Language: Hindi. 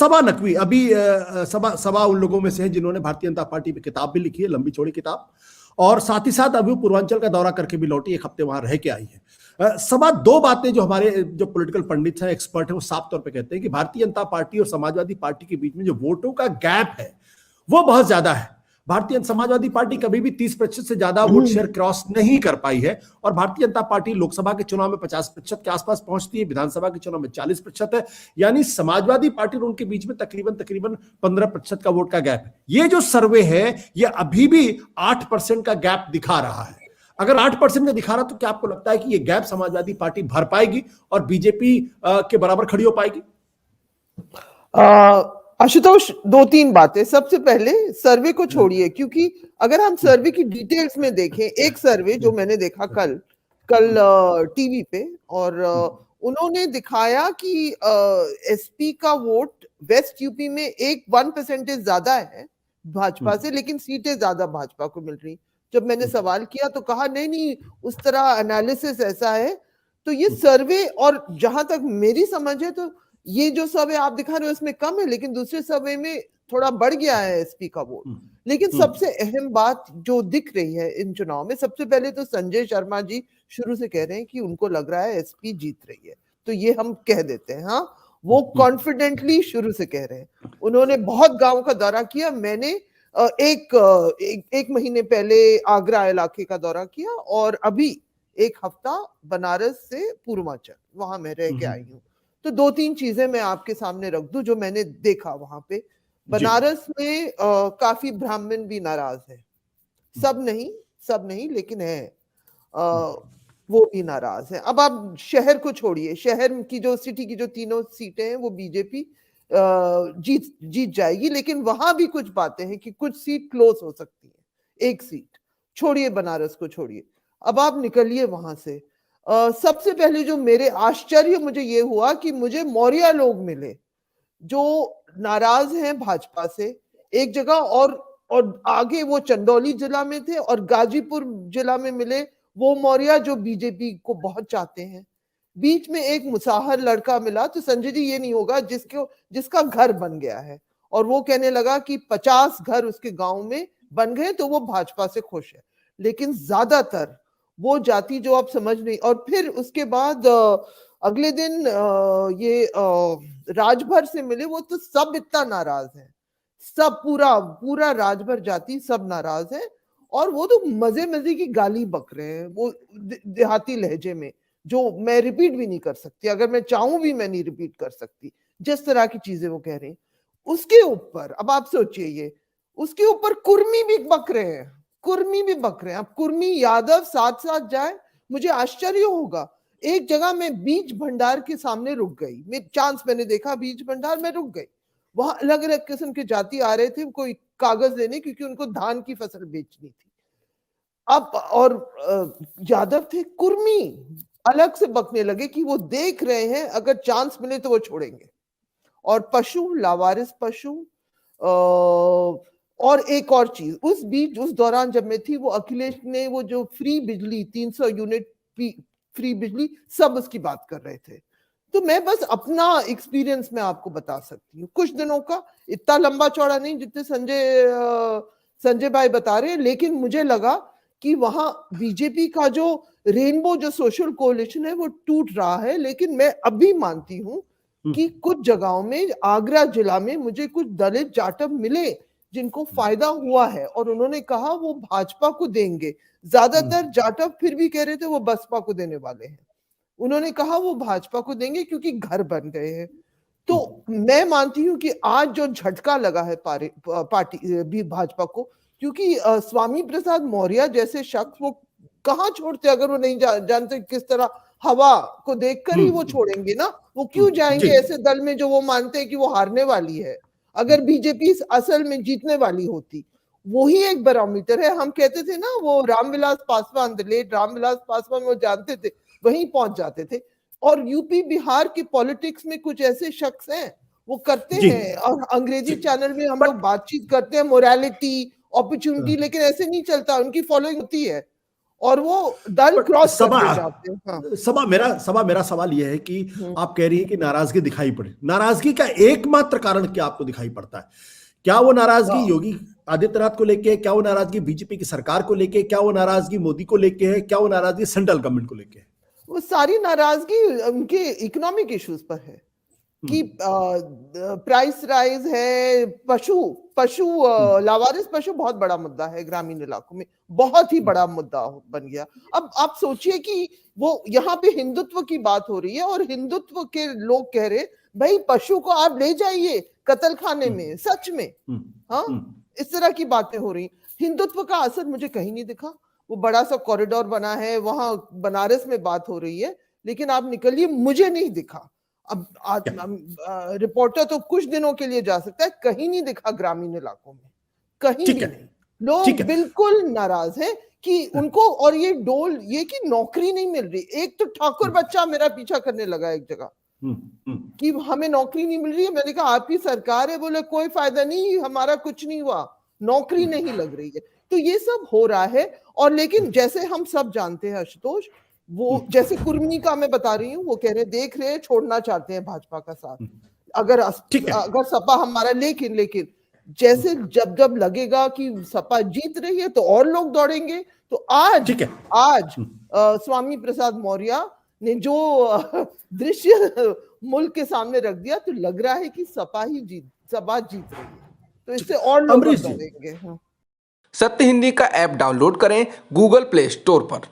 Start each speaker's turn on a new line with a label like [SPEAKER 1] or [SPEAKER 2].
[SPEAKER 1] सबा नकवी अभी सबा उन लोगों में से है जिन्होंने भारतीय जनता पार्टी पे किताब भी लिखी है, लंबी चौड़ी किताब, और साथ ही साथ अभी पूर्वांचल का दौरा करके भी लौटी, 1 हफ्ते वहां रह के आई है। सबा दो बातें जो हमारे जो पॉलिटिकल पंडित हैं, एक्सपर्ट हैं, वो साफ तौर पे कहते हैं कि भारतीय जनता पार्टी और समाजवादी पार्टी के बीच में जो वोटों का गैप है वो बहुत ज्यादा है। भारतीय समाजवादी पार्टी कभी भी 30% से ज्यादा वोट शेयर क्रॉस नहीं कर पाई है, और भारतीय जनता पार्टी लोकसभा के चुनाव में 50% के आसपास पहुंचती है, विधानसभा के चुनाव में 40% है। यानी समाजवादी पार्टी और उनके बीच में तकरीबन 15% का वोट का गैप है। ये जो सर्वे है ये अभी भी 8% का गैप दिखा रहा है। अगर 8% का दिखा रहा तो क्या आपको लगता है कि ये गैप समाजवादी पार्टी भर पाएगी और बीजेपी के बराबर खड़ी हो पाएगी?
[SPEAKER 2] आशुतोष, 2-3 बातें। सबसे पहले सर्वे को छोड़िए, क्योंकि अगर हम सर्वे की डिटेल्स में देखें, एक सर्वे जो मैंने देखा कल टीवी पे, और उन्होंने दिखाया कि एसपी का वोट वेस्ट यूपी में 1% ज्यादा है भाजपा से, लेकिन सीटें ज्यादा भाजपा को मिल रही। जब मैंने सवाल किया तो कहा नहीं उस तरह एनालिसिस ऐसा है। तो ये सर्वे, और जहां तक मेरी समझ है तो ये जो सर्वे आप दिखा रहे हो इसमें कम है, लेकिन दूसरे सर्वे में थोड़ा बढ़ गया है एसपी का वोट। लेकिन सबसे अहम बात जो दिख रही है इन चुनाव में, सबसे पहले तो संजय शर्मा जी शुरू से कह रहे हैं कि उनको लग रहा है एसपी जीत रही है, तो ये हम कह देते हैं। हाँ, वो कॉन्फिडेंटली शुरू से कह रहे हैं। उन्होंने बहुत गांव का दौरा किया। मैंने एक महीने पहले आगरा इलाके का दौरा किया, और अभी 1 हफ्ता बनारस से पूर्वांचल, वहां मैं रह के आई हूँ। तो 2-3 चीजें मैं आपके सामने रख दूं जो मैंने देखा वहां पे। बनारस में काफी ब्राह्मण भी नाराज है, सब नहीं लेकिन है, वो भी नाराज है। अब आप शहर को छोड़िए, शहर की जो सिटी की जो 3 सीटें हैं वो बीजेपी जीत जाएगी, लेकिन वहां भी कुछ बातें हैं कि कुछ सीट क्लोज हो सकती है। 1 सीट छोड़िए, बनारस को छोड़िए, अब आप निकलिए वहां से। सबसे पहले जो मेरे आश्चर्य मुझे ये हुआ कि मुझे मौर्य लोग मिले जो नाराज हैं भाजपा से एक जगह, और आगे वो चंदौली जिला में थे, और गाजीपुर जिला में मिले वो मौर्य जो बीजेपी को बहुत चाहते हैं। बीच में एक मुसाहर लड़का मिला। तो संजय जी, ये नहीं होगा जिसका घर बन गया है और वो कहने लगा कि 50 घर उसके गांव में बन गए तो वो भाजपा से खुश है, लेकिन ज्यादातर वो जाति जो आप समझ नहीं। और फिर उसके बाद अगले दिन ये राजभर से मिले, वो तो सब इतना नाराज है, सब पूरा राजभर जाति सब नाराज है, और वो तो मजे की गाली बक रहे हैं, वो देहाती लहजे में, जो मैं रिपीट भी नहीं कर सकती, अगर मैं चाहूं भी मैं नहीं रिपीट कर सकती, जिस तरह की चीजें वो कह रहे हैं। उसके ऊपर अब आप सोचिए, ये उसके ऊपर कुर्मी भी बक रहे हैं, अब कुर्मी यादव साथ साथ जाए, मुझे आश्चर्य होगा। एक जगह मैं बीज भंडार के सामने रुक गई, मैंने देखा बीज भंडार में रुक गई, वहां अलग अलग किस्म के जाति आ रहे थे कोई कागज लेने, क्योंकि उनको धान की फसल बेचनी थी। अब और यादव थे, कुर्मी अलग से बकने लगे कि वो देख रहे हैं अगर चांस मिले तो वो छोड़ेंगे। और पशु, लावारिस पशु, और एक और चीज, उस दौरान जब मैं थी, वो अखिलेश ने वो जो फ्री बिजली 300 यूनिट फ्री बिजली, सब उसकी बात कर रहे थे। तो मैं बस अपना एक्सपीरियंस में आपको बता सकती हूँ, कुछ दिनों का, इतना लंबा चौड़ा नहीं जितने संजय भाई बता रहे हैं, लेकिन मुझे लगा कि वहां बीजेपी का जो रेनबो जो सोशल कोalition है वो टूट रहा है। लेकिन मैं अभी मानती हूँ कि कुछ जगहों में, आगरा जिला में मुझे कुछ दलित जाटव मिले जिनको फायदा हुआ है, और उन्होंने कहा वो भाजपा को देंगे। ज्यादातर जाटव फिर भी कह रहे थे वो बसपा को देने वाले हैं, उन्होंने कहा वो भाजपा को देंगे क्योंकि घर बन गए हैं। तो मैं मानती हूँ कि आज जो झटका लगा है पार्टी भी भाजपा को, क्योंकि स्वामी प्रसाद मौर्य जैसे शख्स वो कहाँ छोड़ते अगर वो नहीं जानते किस तरह हवा को देखकर ही वो छोड़ेंगे ना। वो क्यों जाएंगे ऐसे दल में जो वो मानते हैं कि वो हारने वाली है। अगर बीजेपी असल में जीतने वाली होती, वही एक बैरोमीटर है। हम कहते थे ना, वो रामविलास पासवान, लेट रामविलास पासवान, वो जानते थे, वहीं पहुंच जाते थे। और यूपी बिहार की पॉलिटिक्स में कुछ ऐसे शख्स हैं वो करते हैं, और अंग्रेजी चैनल में हम लोग बातचीत करते हैं मोरालिटी, अपॉर्चुनिटी, लेकिन ऐसे नहीं चलता, उनकी फॉलोइंग होती है। और वो दल
[SPEAKER 1] बट
[SPEAKER 2] क्रॉस
[SPEAKER 1] सभा
[SPEAKER 2] करते जाते हैं। हाँ।
[SPEAKER 1] सभा मेरा सवाल यह है कि आप कह रही हैं कि नाराजगी दिखाई पड़े, नाराजगी का एकमात्र कारण क्या आपको दिखाई पड़ता है? क्या वो नाराजगी योगी आदित्यनाथ को लेके है? क्या वो नाराजगी बीजेपी की सरकार को लेके? क्या वो नाराजगी मोदी को लेके है? क्या वो नाराजगी सेंट्रल गवर्नमेंट को लेके है?
[SPEAKER 2] वो सारी नाराजगी उनके इकोनॉमिक इश्यूज पर है कि प्राइस राइज है, पशु लावारिस पशु बहुत बड़ा मुद्दा है ग्रामीण इलाकों में, बहुत ही बड़ा मुद्दा बन गया। अब आप सोचिए कि वो यहाँ पे हिंदुत्व की बात हो रही है और हिंदुत्व के लोग कह रहे भाई पशु को आप ले जाइए कत्ल खाने में, सच में। हाँ, इस तरह की बातें हो रही। हिंदुत्व का असर मुझे कहीं नहीं दिखा। वो बड़ा सा कॉरिडोर बना है, वहां बनारस में बात हो रही है, लेकिन आप निकलिए, मुझे नहीं दिखा। अब रिपोर्टर तो कुछ दिनों के लिए जा सकता है, कहीं नहीं दिखा ग्रामीण इलाकों में, कहीं भी नहीं। लोग बिल्कुल नाराज हैं कि उनको, और ये डोल ये कि नौकरी नहीं मिल रही। एक तो ठाकुर बच्चा मेरा पीछा करने लगा एक जगह कि हमें नौकरी नहीं मिल रही है। मैंने कहा आपकी सरकार है। बोले कोई फायदा नहीं, हमारा कुछ नहीं हुआ, नौकरी नहीं लग रही है। तो ये सब हो रहा है। और लेकिन जैसे हम सब जानते हैं आशुतोष, वो जैसे कुर्मी का मैं बता रही हूँ, वो कह रहे देख रहे छोड़ना चाहते हैं भाजपा का साथ, अगर सपा हमारा, लेकिन जैसे जब लगेगा कि सपा जीत रही है तो और लोग दौड़ेंगे। तो आज स्वामी प्रसाद मौर्य ने जो दृश्य मुल्क के सामने रख दिया, तो लग रहा है कि सपा जीत रही है, तो इससे और लोग दौड़ेंगे।
[SPEAKER 3] सत्य हिंदी का ऐप डाउनलोड करें गूगल प्ले स्टोर पर।